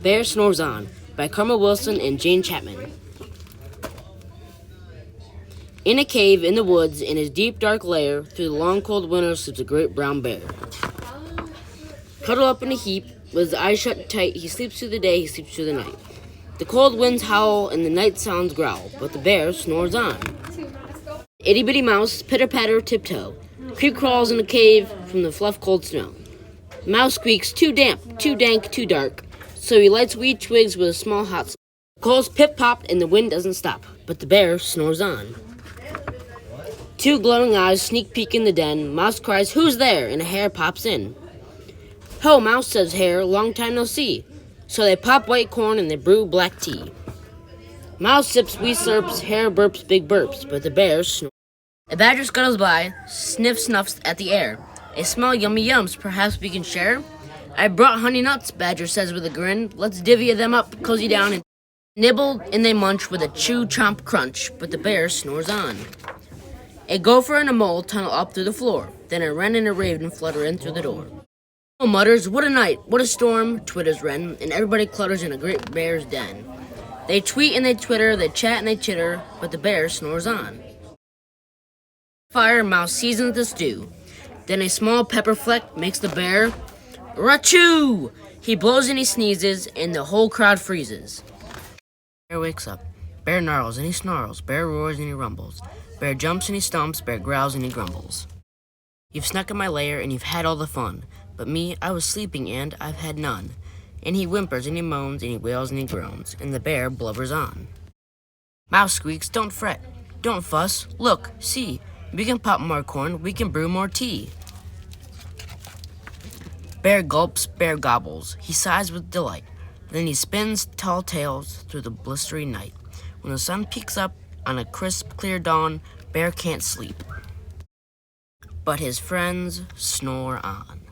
Bear Snores On by Carmel Wilson and Jane Chapman. In a cave in the woods, in his deep dark lair, through the long cold winter sleeps a great brown bear. Cuddled up in a heap, with his eyes shut tight, he sleeps through the day, he sleeps through the night. The cold winds howl and the night sounds growl, but the bear snores on. Itty-bitty mouse, pitter-patter, tiptoe, creep crawls in a cave from the fluff cold snow. Mouse squeaks, too damp, too dank, too dark, so he lights wee twigs with a small hot spark. Coals pip-pop and the wind doesn't stop, but the bear snores on. Two glowing eyes sneak peek in the den. Mouse cries, "Who's there?" and a hare pops in. "Ho, Mouse," says Hare, "long time no see." So they pop white corn and they brew black tea. Mouse sips wee slurps, Hare burps big burps, but the bear snores. A badger scuttles by, snuffs at the air. "I smell yummy yums, perhaps we can share?" "I brought honey nuts," Badger says with a grin. "Let's divvy them up, cozy down, and nibble and they munch with a chew, chomp, crunch," but the bear snores on. A gopher and a mole tunnel up through the floor. Then a wren and a raven flutter in through the door. "Oh," mutters, "what a night, what a storm," twitters wren, and everybody clutters in a great bear's den. They tweet and they twitter, they chat and they chitter, but the bear snores on. Fire, Mouse seasons the stew. Then a small pepper fleck makes the bear rachoo! He blows and he sneezes, and the whole crowd freezes. Bear wakes up. Bear gnarls and he snarls. Bear roars and he rumbles. Bear jumps and he stomps. Bear growls and he grumbles. "You've snuck in my lair and you've had all the fun. But me, I was sleeping and I've had none." And he whimpers and he moans and he wails and he groans, and the bear blubbers on. Mouse squeaks, "Don't fret, don't fuss. Look, see. We can pop more corn, we can brew more tea." Bear gulps, bear gobbles, he sighs with delight. Then he spins tall tales through the blistery night. When the sun peeks up on a crisp, clear dawn, Bear can't sleep, but his friends snore on.